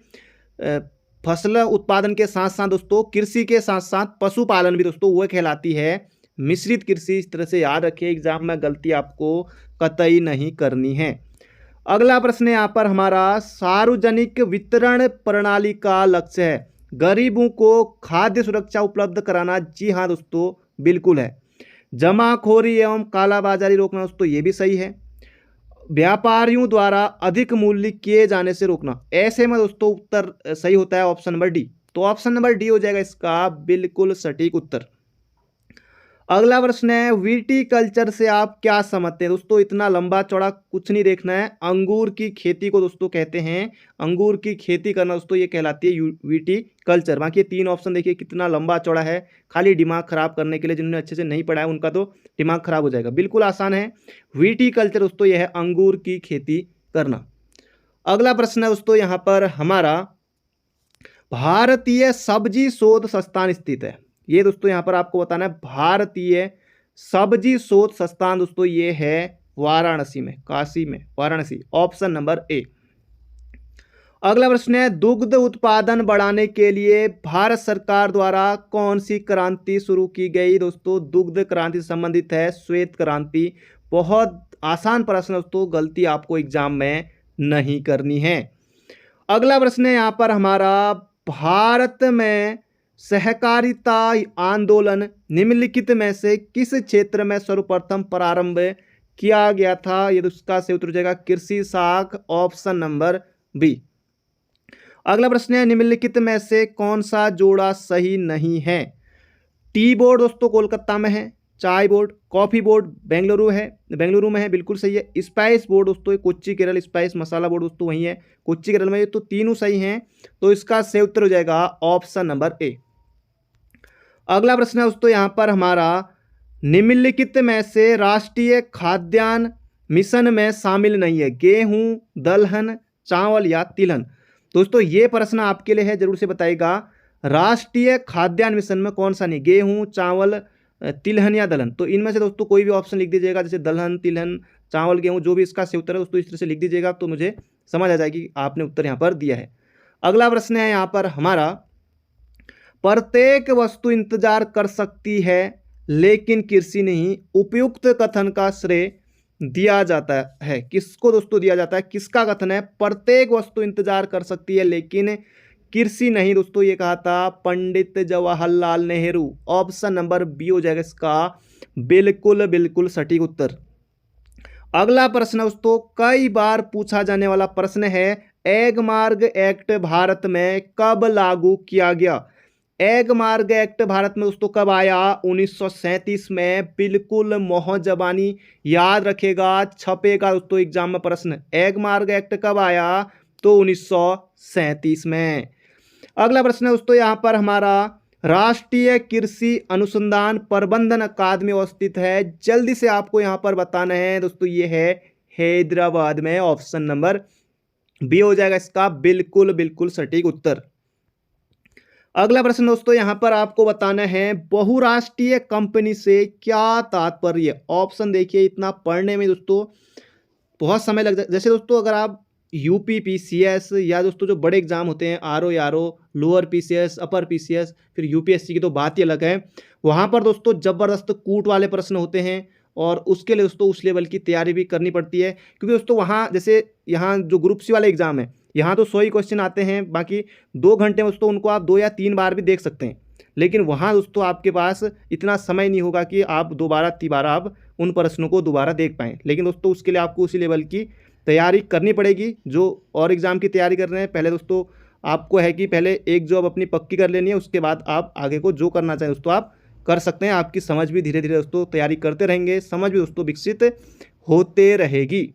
फसल उत्पादन के साथ साथ दोस्तों कृषि के साथ साथ पशुपालन भी दोस्तों वह कहलाती है मिश्रित कृषि। इस तरह से याद रखिए, एग्जाम में गलती आपको कतई नहीं करनी है। अगला प्रश्न यहाँ पर हमारा, सार्वजनिक वितरण प्रणाली का लक्ष्य है गरीबों को खाद्य सुरक्षा उपलब्ध कराना। जी हाँ दोस्तों बिल्कुल है। जमाखोरी एवं कालाबाजारी रोकना दोस्तों ये भी सही है। व्यापारियों द्वारा अधिक मूल्य किए जाने से रोकना, ऐसे में दोस्तों उत्तर सही होता है ऑप्शन नंबर डी। तो ऑप्शन नंबर डी हो जाएगा इसका बिल्कुल सटीक उत्तर। अगला प्रश्न है विटीकल्चर से आप क्या समझते हैं? दोस्तों इतना लंबा चौड़ा कुछ नहीं देखना है, अंगूर की खेती को दोस्तों कहते हैं, अंगूर की खेती करना दोस्तों ये कहलाती है विटीकल्चर। बाकी ये 3 ऑप्शन देखिए कितना लंबा चौड़ा है, खाली दिमाग खराब करने के लिए, जिन्होंने अच्छे से नहीं पढ़ा है उनका तो दिमाग खराब हो जाएगा। बिल्कुल आसान है, विटीकल्चर दोस्तों यह है अंगूर की खेती करना। अगला प्रश्न है दोस्तों यहाँ पर हमारा, भारतीय सब्जी शोध संस्थान स्थित है। ये दोस्तों यहाँ पर आपको बताना है, भारतीय सब्जी शोध संस्थान दोस्तों ये है वाराणसी में, काशी में, वाराणसी, ऑप्शन नंबर ए। अगला प्रश्न है दुग्ध उत्पादन बढ़ाने के लिए भारत सरकार द्वारा कौन सी क्रांति शुरू की गई? दोस्तों दुग्ध क्रांति से संबंधित है श्वेत क्रांति। बहुत आसान प्रश्न दोस्तों, गलती आपको एग्जाम में नहीं करनी है। अगला प्रश्न है यहाँ पर हमारा, भारत में सहकारिता आंदोलन निम्नलिखित में से किस क्षेत्र में सर्वप्रथम प्रारंभ किया गया था? ये उसका से उत्तर हो जाएगा कृषि शाख, ऑप्शन नंबर बी। अगला प्रश्न है निम्नलिखित में से कौन सा जोड़ा सही नहीं है? टी बोर्ड दोस्तों कोलकाता में है, चाय बोर्ड, कॉफी बोर्ड बेंगलुरु में है, बिल्कुल सही है। स्पाइस बोर्ड दोस्तों कोच्चि केरल, स्पाइस मसाला बोर्ड दोस्तों वही है कोच्चि केरल में। ये तो तीनों सही हैं, तो इसका सही उत्तर हो जाएगा ऑप्शन नंबर ए। अगला प्रश्न है दोस्तों यहाँ पर हमारा, निम्नलिखित में से राष्ट्रीय खाद्यान्न मिशन में शामिल नहीं है, गेहूं, दलहन, चावल या तिलहन? दोस्तों ये प्रश्न आपके लिए है, जरूर से बताइएगा, राष्ट्रीय खाद्यान्न मिशन में कौन सा नहीं, गेहूं, चावल, तिलहन या दलहन? तो इनमें से दोस्तों कोई भी ऑप्शन लिख दीजिएगा, जैसे दलहन, तिलहन, चावल, गेहूं, जो भी इसका सही उत्तर है दोस्तों इस तरह से लिख दीजिएगा, तो मुझे समझ आ जाएगी कि आपने उत्तर यहाँ पर दिया है। अगला प्रश्न है यहाँ पर हमारा, प्रत्येक वस्तु इंतजार कर सकती है लेकिन कृषि नहीं, उपयुक्त कथन का श्रेय दिया जाता है किसको? दोस्तों दिया जाता है, किसका कथन है? प्रत्येक वस्तु इंतजार कर सकती है लेकिन कृषि नहीं, दोस्तों ये कहा था Pandit Jawaharlal Nehru. Option number B हो जाएगा इसका बिल्कुल बिल्कुल सटीक उत्तर। अगला प्रश्न दोस्तों कई बार पूछा जाने वाला प्रश्न है, एग मार्ग एक्ट भारत में कब लागू किया गया? एग मार्ग एक्ट भारत में दोस्तों कब आया? 1937 में। बिल्कुल मोहजबानी याद रखेगा, छपेगा दोस्तों एग्जाम में प्रश्न, एग मार्ग एक्ट कब आया? तो 1937 में। अगला प्रश्न है दोस्तों यहाँ पर हमारा, राष्ट्रीय कृषि अनुसंधान प्रबंधन अकादमी अवस्थित है, जल्दी से आपको यहाँ पर बताना है दोस्तों, ये है हैदराबाद में। ऑप्शन नंबर बी हो जाएगा इसका बिल्कुल बिल्कुल सटीक उत्तर। अगला प्रश्न दोस्तों यहाँ पर आपको बताना है, बहुराष्ट्रीय कंपनी से क्या तात्पर्य? ऑप्शन देखिए, इतना पढ़ने में दोस्तों बहुत समय लग जाए। जैसे दोस्तों अगर आप यूपी पीसीएस या दोस्तों जो बड़े एग्जाम होते हैं, आरओ यारो, लोअर पीसीएस, अपर पीसीएस, फिर यूपीएससी की तो बात ही अलग है, वहाँ पर दोस्तों ज़बरदस्त कूट वाले प्रश्न होते हैं और उसके लिए दोस्तों उस लेवल की तैयारी भी करनी पड़ती है, क्योंकि दोस्तों वहाँ जैसे यहाँ जो ग्रुप सी वाले एग्जाम है, यहाँ तो 100 ही क्वेश्चन आते हैं, बाकी 2 घंटे में दोस्तों उनको आप 2 या 3 बार भी देख सकते हैं, लेकिन वहाँ दोस्तों आपके पास इतना समय नहीं होगा कि आप दोबारा तिबारा आप उन प्रश्नों को दोबारा देख पाएँ। लेकिन दोस्तों उसके लिए आपको उसी लेवल की तैयारी करनी पड़ेगी। जो और एग्ज़ाम की तैयारी कर रहे हैं, पहले दोस्तों आपको है कि पहले एक जॉब अपनी पक्की कर लेनी है, उसके बाद आप आगे को जो करना चाहें दोस्तों आप कर सकते हैं। आपकी समझ भी धीरे धीरे दोस्तों तैयारी करते रहेंगे, समझ भी दोस्तों विकसित होते रहेगी।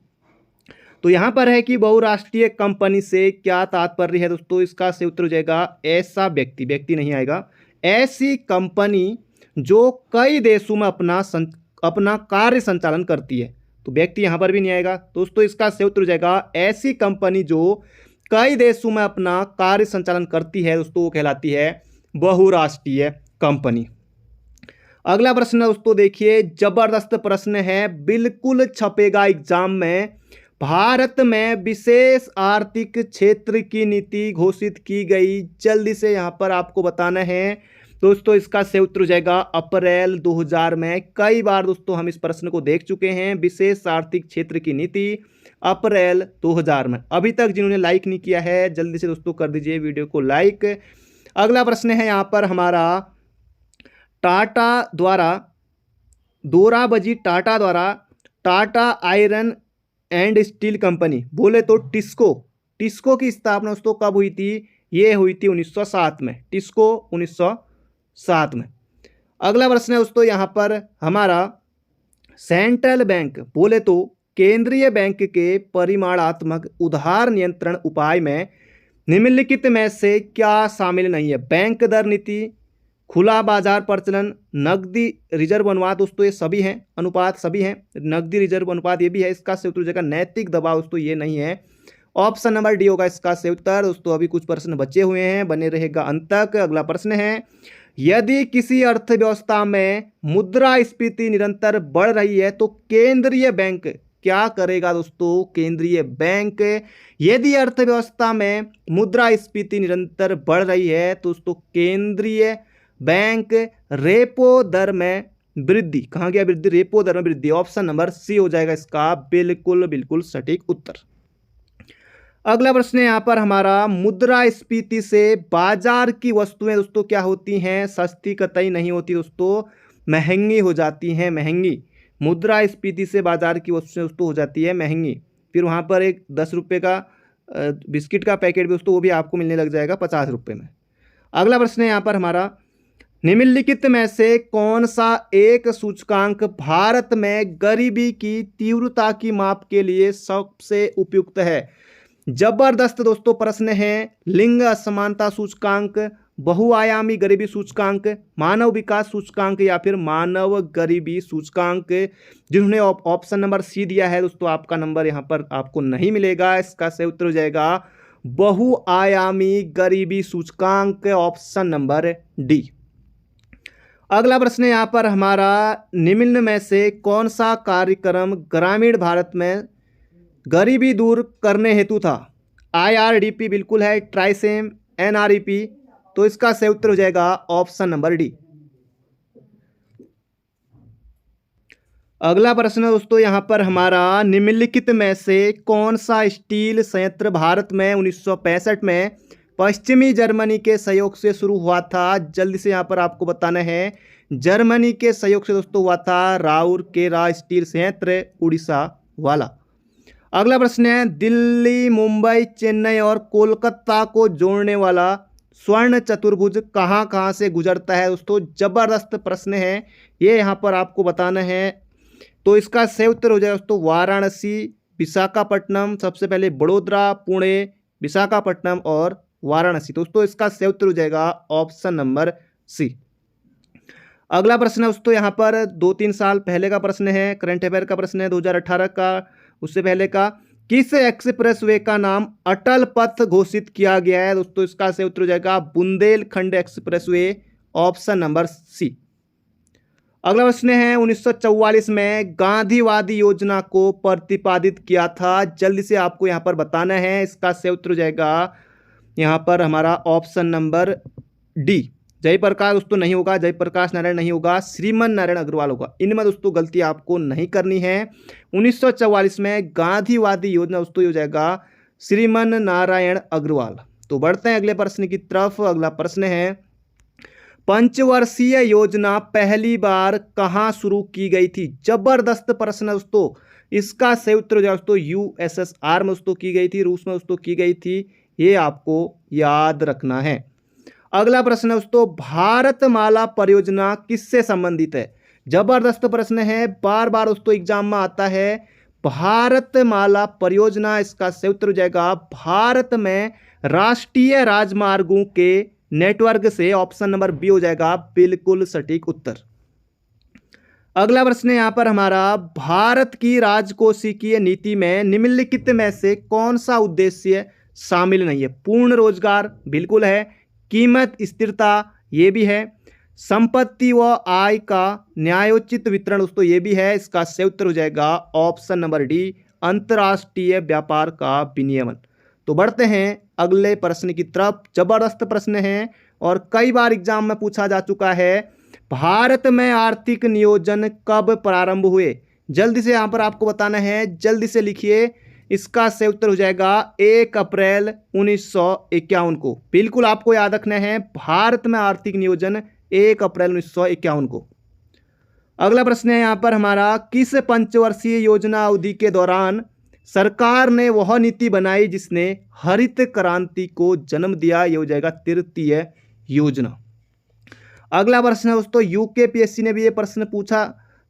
तो यहाँ पर है कि बहुराष्ट्रीय कंपनी से क्या तात्पर्य है दोस्तों? इसका सही उत्तर हो जाएगा ऐसा व्यक्ति, व्यक्ति नहीं आएगा, ऐसी कंपनी जो कई देशों में अपना कार्य संचालन करती है, तो व्यक्ति यहाँ पर भी नहीं आएगा दोस्तों। इसका सही उत्तर हो जाएगा ऐसी कंपनी जो कई देशों में अपना कार्य संचालन करती है दोस्तों, वो कहलाती है बहुराष्ट्रीय कंपनी। अगला प्रश्न दोस्तों देखिए, जबरदस्त प्रश्न है, बिल्कुल छपेगा एग्जाम में। भारत में विशेष आर्थिक क्षेत्र की नीति घोषित की गई, जल्दी से यहाँ पर आपको बताना है दोस्तों। इसका सही उत्तर हो जाएगा अप्रैल 2000 में। कई बार दोस्तों हम इस प्रश्न को देख चुके हैं, विशेष आर्थिक क्षेत्र की नीति अप्रैल 2000 में। अभी तक जिन्होंने लाइक नहीं किया है जल्दी से दोस्तों कर दीजिए वीडियो को लाइक। अगला प्रश्न है यहाँ पर हमारा, टाटा द्वारा दोराबजी टाटा द्वारा Tata iron and steel company बोले तो टिस्को की स्थापना दोस्तों कब हुई थी? ये हुई थी 1907 में, टिस्को 1907 में। अगला प्रश्न है दोस्तों यहाँ पर हमारा, सेंट्रल बैंक बोले तो केंद्रीय बैंक के परिमाणात्मक उधार नियंत्रण उपाय में निम्नलिखित में से क्या शामिल नहीं है? बैंक दर नीति, खुला बाजार प्रचलन, नकदी रिजर्व अनुपात दोस्तों ये सभी हैं, अनुपात सभी हैं, नकदी रिजर्व अनुपात ये भी है। इसका सही उत्तर हो जाएगा नैतिक दबाव दोस्तों, ये नहीं है। ऑप्शन नंबर डी होगा इसका सही उत्तर। दोस्तों अभी कुछ प्रश्न बचे हुए हैं, बने रहेगा अंत तक। अगला प्रश्न है, यदि किसी अर्थव्यवस्था में मुद्रास्फीति निरंतर बढ़ रही है तो केंद्रीय बैंक क्या करेगा? दोस्तों केंद्रीय बैंक, यदि अर्थव्यवस्था में मुद्रास्फीति निरंतर बढ़ रही है तो दोस्तों केंद्रीय बैंक रेपो दर में वृद्धि, कहाँ गया वृद्धि? रेपो दर में वृद्धि। ऑप्शन नंबर सी हो जाएगा इसका बिल्कुल बिल्कुल सटीक उत्तर। अगला प्रश्न है यहाँ पर हमारा, मुद्रास्फीति से बाजार की वस्तुएं दोस्तों क्या होती हैं? सस्ती कतई नहीं होती दोस्तों, महंगी हो जाती हैं, महंगी। मुद्रास्फीति से बाजार की वस्तुएं दोस्तों हो जाती है महंगी। फिर वहाँ पर एक 10 रुपये का बिस्किट का पैकेट भी दोस्तों वो भी आपको मिलने लग जाएगा 50 रुपये में। अगला प्रश्न है यहाँ पर हमारा, निम्नलिखित में से कौन सा एक सूचकांक भारत में गरीबी की तीव्रता की माप के लिए सबसे उपयुक्त है? जबरदस्त दोस्तों प्रश्न है। लिंग असमानता सूचकांक, बहुआयामी गरीबी सूचकांक, मानव विकास सूचकांक या फिर मानव गरीबी सूचकांक। जिन्होंने ऑप्शन नंबर सी दिया है दोस्तों, आपका नंबर यहाँ पर आपको नहीं मिलेगा। इसका सही उत्तर हो जाएगा बहुआयामी गरीबी सूचकांक, ऑप्शन नंबर डी। अगला प्रश्न है यहाँ पर हमारा, निम्न में से कौन सा कार्यक्रम ग्रामीण भारत में गरीबी दूर करने हेतु था? IRDP बिल्कुल है, ट्राइसेम, NREP, तो इसका सही उत्तर हो जाएगा ऑप्शन नंबर डी। अगला प्रश्न दोस्तों यहाँ पर हमारा, निम्नलिखित में से कौन सा स्टील संयंत्र भारत में 1965 में पश्चिमी जर्मनी के सहयोग से शुरू हुआ था? जल्दी से यहाँ पर आपको बताना है। जर्मनी के सहयोग से दोस्तों हुआ था राउरकेला स्टील संयंत्र, उड़ीसा वाला। अगला प्रश्न है, दिल्ली, मुंबई, चेन्नई और कोलकाता को जोड़ने वाला स्वर्ण चतुर्भुज कहाँ कहाँ से गुजरता है? दोस्तों जबरदस्त प्रश्न है, ये यहाँ पर आपको बताना है। तो इसका सही उत्तर हो जाएगा दोस्तों वाराणसी, विशाखापट्टनम, सबसे पहले बड़ोदरा, पुणे, विशाखापट्टनम और वाराणसी। दोस्तों इसका सही उत्तर हो जाएगा ऑप्शन नंबर सी। अगला प्रश्न है दोस्तों यहाँ पर 2-3 साल पहले का प्रश्न है, करंट अफेयर का प्रश्न है 2018 का, उससे पहले का। किस एक्सप्रेसवे का नाम अटल पथ घोषित किया गया है? दोस्तों इसका सही उत्तर हो जाएगा Bundelkhand expressway, option number C. अगला प्रश्न है, 1944 में गांधीवादी योजना को प्रतिपादित किया था? जल्दी से आपको यहाँ पर बताना है। इसका सही उत्तर हो जाएगा यहाँ पर हमारा ऑप्शन नंबर डी, जयप्रकाश दोस्तों नहीं होगा, जयप्रकाश नारायण नहीं होगा, श्रीमन नारायण अग्रवाल होगा। इनमें दोस्तों गलती आपको नहीं करनी है। 1944 में गांधीवादी योजना दोस्तों हो जाएगा श्रीमन नारायण अग्रवाल। तो बढ़ते हैं अगले प्रश्न की तरफ। अगला प्रश्न है, पंचवर्षीय योजना पहली बार कहाँ शुरू की गई थी? जबरदस्त प्रश्न है दोस्तों। इसका सही उत्तर हो जाएगा दोस्तों USSR में दोस्तों की गई थी, रूस में दोस्तों की गई थी, ये आपको याद रखना है। अगला प्रश्न है दोस्तों, भारतमाला परियोजना किससे संबंधित है? जबरदस्त प्रश्न है, बार बार दोस्तों एग्जाम में आता है। भारतमाला परियोजना, इसका सही उत्तर हो जाएगा भारत में राष्ट्रीय राजमार्गों के नेटवर्क से, ऑप्शन नंबर बी हो जाएगा बिल्कुल सटीक उत्तर। अगला प्रश्न है यहाँ पर हमारा, भारत की राजकोषीय नीति में निम्नलिखित में से कौन सा उद्देश्य शामिल नहीं है? पूर्ण रोजगार बिल्कुल है, कीमत स्थिरता ये भी है, संपत्ति व आय का न्यायोचित वितरण दोस्तों ये भी है। इसका सही उत्तर हो जाएगा ऑप्शन नंबर डी, अंतर्राष्ट्रीय व्यापार का विनियमन। तो बढ़ते हैं अगले प्रश्न की तरफ। जबरदस्त प्रश्न है और कई बार एग्जाम में पूछा जा चुका है। भारत में आर्थिक नियोजन कब प्रारंभ हुए? जल्दी से यहाँ पर आपको बताना है, जल्दी से लिखिए। इसका सही उत्तर हो जाएगा 1 अप्रैल 1951 को। बिल्कुल आपको याद रखना है, भारत में आर्थिक नियोजन 1 अप्रैल 1951 को। अगला प्रश्न है यहाँ पर हमारा, किस पंचवर्षीय योजना अवधि के दौरान सरकार ने वह नीति बनाई जिसने हरित क्रांति को जन्म दिया? ये हो जाएगा तृतीय योजना। अगला प्रश्न है दोस्तों, यूकेपीएससी ने भी ये प्रश्न पूछा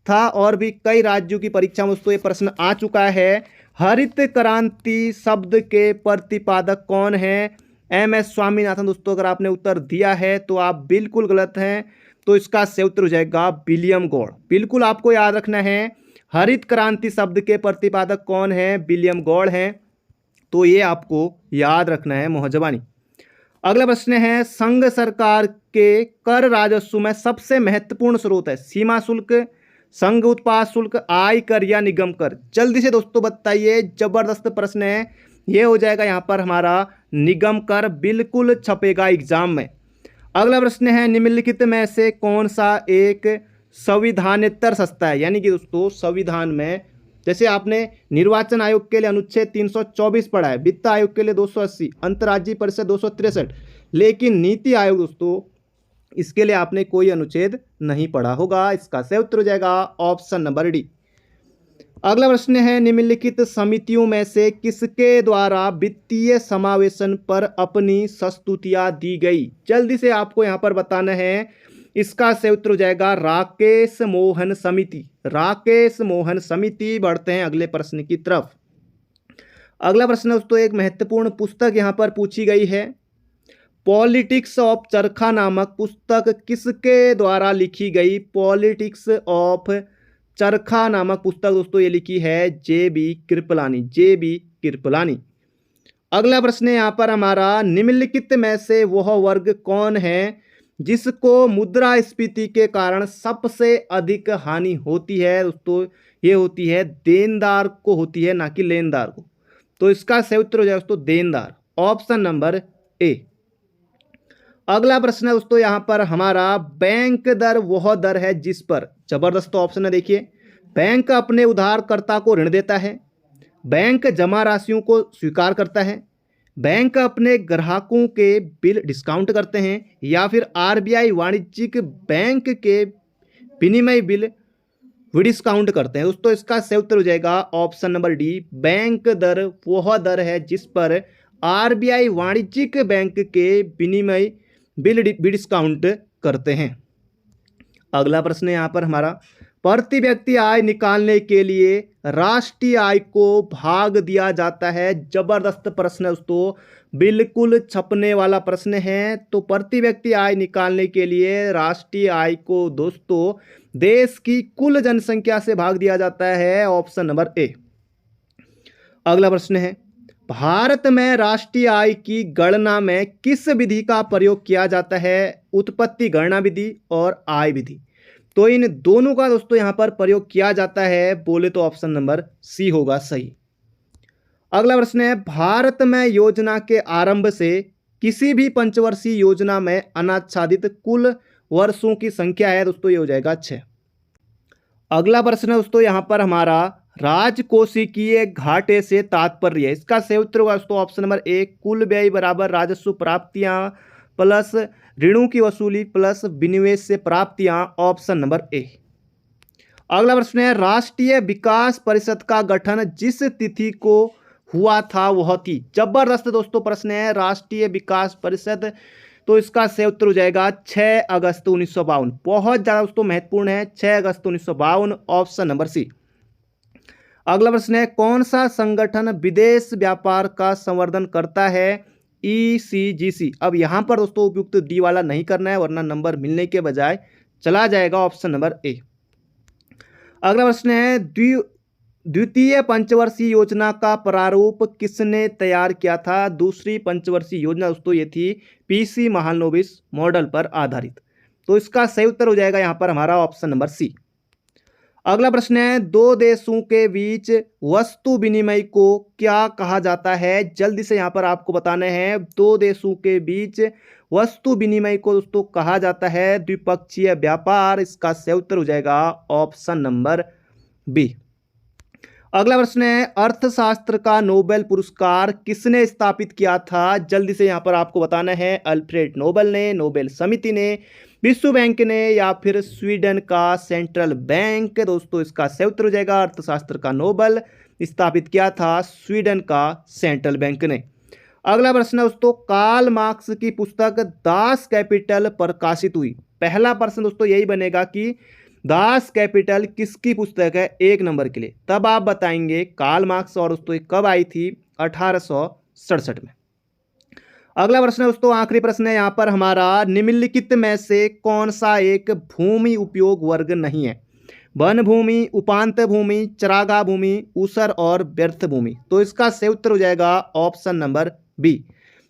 था और भी कई राज्यों की परीक्षा में दोस्तों ये प्रश्न आ चुका है। हरित क्रांति शब्द के प्रतिपादक कौन है? एम.एस. स्वामीनाथन। दोस्तों अगर आपने उत्तर दिया है तो आप बिल्कुल गलत हैं, तो इसका सही उत्तर हो जाएगा विलियम गॉड। बिल्कुल आपको याद रखना है, हरित क्रांति शब्द के प्रतिपादक कौन है? विलियम गॉड हैं, तो ये आपको याद रखना है मोहजबानी। अगला प्रश्न है, संघ सरकार के कर राजस्व में सबसे महत्वपूर्ण स्रोत है? सीमा शुल्क, संघ उत्पाद शुल्क, आय कर या निगम कर? जल्दी से दोस्तों बताइए, जबरदस्त प्रश्न है। ये हो जाएगा यहाँ पर हमारा निगम कर, बिल्कुल छपेगा एग्जाम में। अगला प्रश्न है, निम्नलिखित में से कौन सा एक संविधानेतर संस्था है? यानी कि दोस्तों संविधान में, जैसे आपने निर्वाचन आयोग के लिए अनुच्छेद 324 पढ़ा है, वित्त आयोग के लिए 280, अंतर्राज्यीय परिषद 263, लेकिन नीति आयोग दोस्तों इसके लिए आपने कोई अनुच्छेद नहीं पढ़ा होगा। इसका सही उत्तर हो जाएगा ऑप्शन नंबर डी। अगला प्रश्न है, निम्नलिखित समितियों में से किसके द्वारा वित्तीय समावेशन पर अपनी संस्तुतियां दी गई? जल्दी से आपको यहां पर बताना है, इसका सही उत्तर हो जाएगा राकेश मोहन समिति। राकेश मोहन समिति। बढ़ते हैं अगले प्रश्न की तरफ। अगला प्रश्न दोस्तों, एक महत्वपूर्ण पुस्तक यहां पर पूछी गई है। पॉलिटिक्स ऑफ चरखा नामक पुस्तक किसके द्वारा लिखी गई? पॉलिटिक्स ऑफ चरखा नामक पुस्तक दोस्तों ये लिखी है जे.बी. कृपलानी। जे.बी. कृपलानी। अगला प्रश्न है यहाँ पर हमारा, निम्नलिखित में से वह वर्ग कौन है जिसको मुद्रास्फीति के कारण सबसे अधिक हानि होती है? दोस्तों ये होती है देनदार को होती है, ना कि लेनदार को। तो इसका सही उत्तर हो जाएगा दोस्तों देनदार, ऑप्शन नंबर ए। अगला प्रश्न है दोस्तों यहाँ पर हमारा, बैंक दर वह दर है जिस पर, जबरदस्त ऑप्शन है देखिए, बैंक अपने उधारकर्ता को ऋण देता है, बैंक जमा राशियों को स्वीकार करता है, बैंक अपने ग्राहकों के बिल डिस्काउंट करते हैं, या फिर आरबीआई वाणिज्यिक बैंक के विनिमय बिल डिस्काउंट करते हैं। दोस्तों इसका सही उत्तर हो जाएगा ऑप्शन नंबर डी, बैंक दर वह दर है जिस पर आरबीआई वाणिज्यिक बैंक के विनिमय बिल डिस्काउंट करते हैं। अगला प्रश्न है यहाँ पर हमारा, प्रति व्यक्ति आय निकालने के लिए राष्ट्रीय आय को भाग दिया जाता है। जबरदस्त प्रश्न है दोस्तों, बिल्कुल छपने वाला प्रश्न है। तो प्रति व्यक्ति आय निकालने के लिए राष्ट्रीय आय को दोस्तों देश की कुल जनसंख्या से भाग दिया जाता है, ऑप्शन नंबर ए। अगला प्रश्न है, भारत में राष्ट्रीय आय की गणना में किस विधि का प्रयोग किया जाता है? उत्पत्ति गणना विधि और आय विधि। तो इन दोनों का दोस्तों यहां पर प्रयोग किया जाता है, बोले तो ऑप्शन नंबर सी होगा सही। अगला प्रश्न है, भारत में योजना के आरंभ से किसी भी पंचवर्षीय योजना में अनाच्छादित कुल वर्षों की संख्या है दोस्तों, ये हो जाएगा 6। अगला प्रश्न है दोस्तों यहाँ पर हमारा, राजकोषीय घाटे से तात्पर्य है? इसका सही उत्तर होगा दोस्तों ऑप्शन नंबर ए, कुल व्यय बराबर राजस्व प्राप्तियां प्लस ऋणों की वसूली प्लस विनिवेश से प्राप्तियां, ऑप्शन नंबर ए। अगला प्रश्न है, राष्ट्रीय विकास परिषद का गठन जिस तिथि को हुआ था वह थी? जबरदस्त दोस्तों प्रश्न है, राष्ट्रीय विकास परिषद। तो इसका सही उत्तर हो जाएगा 6 अगस्त 1952। बहुत ज्यादा दोस्तों महत्वपूर्ण है, 6 अगस्त 1952, ऑप्शन नंबर सी। अगला प्रश्न है, कौन सा संगठन विदेश व्यापार का संवर्धन करता है? ECGC। अब यहां पर दोस्तों उपयुक्त डी वाला नहीं करना है, वरना नंबर मिलने के बजाय चला जाएगा ऑप्शन नंबर ए। अगला प्रश्न है, द्वितीय पंचवर्षीय योजना का प्रारूप किसने तैयार किया था? दूसरी पंचवर्षीय योजना दोस्तों ये थी PC महालनोबिस मॉडल पर आधारित। तो इसका सही उत्तर हो जाएगा यहां पर हमारा ऑप्शन नंबर सी। अगला प्रश्न है, दो देशों के बीच वस्तु विनिमय को क्या कहा जाता है? जल्दी से यहां पर आपको बताना है, दो देशों के बीच वस्तु विनिमय को दोस्तों कहा जाता है द्विपक्षीय व्यापार। इसका सही उत्तर हो जाएगा ऑप्शन नंबर बी। अगला प्रश्न है, अर्थशास्त्र का नोबेल पुरस्कार किसने स्थापित किया था? जल्दी से यहां पर आपको बताना है, अल्फ्रेड नोबेल ने, नोबेल समिति ने, विश्व बैंक ने, या फिर स्वीडन का सेंट्रल बैंक। दोस्तों इसका सही उत्तर हो जाएगा, अर्थशास्त्र का नोबेल स्थापित किया था स्वीडन का सेंट्रल बैंक ने। अगला प्रश्न है दोस्तों, कार्ल मार्क्स की पुस्तक दास कैपिटल प्रकाशित हुई पहला प्रश्न दोस्तों यही बनेगा कि दास कैपिटल किसकी पुस्तक है 1 नंबर के लिए, तब आप बताएंगे कार्ल मार्क्स। और दोस्तों कब आई थी 1867 में। अगला प्रश्न है दोस्तों, आखिरी प्रश्न है यहाँ पर हमारा, निम्नलिखित में से कौन सा एक भूमि उपयोग वर्ग नहीं है? वन भूमि, उपांत भूमि, चरागाह भूमि, ऊसर और व्यर्थ भूमि। तो इसका सही उत्तर हो जाएगा ऑप्शन नंबर बी।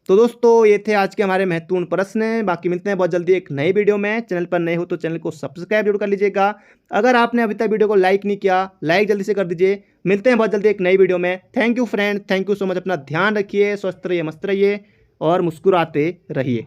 तो दोस्तों ये थे आज के हमारे महत्वपूर्ण प्रश्न। बाकी मिलते हैं बहुत जल्दी एक नई वीडियो में। चैनल पर नए हो तो चैनल को सब्सक्राइब जरूर कर लीजिएगा। अगर आपने अभी तक वीडियो को लाइक नहीं किया, लाइक जल्दी से कर दीजिए। मिलते हैं बहुत जल्दी एक नई वीडियो में। Thank you friend, thank you so much. अपना ध्यान रखिए, स्वस्थ रहिए, मस्त रहिए और मुस्कुराते रहिए।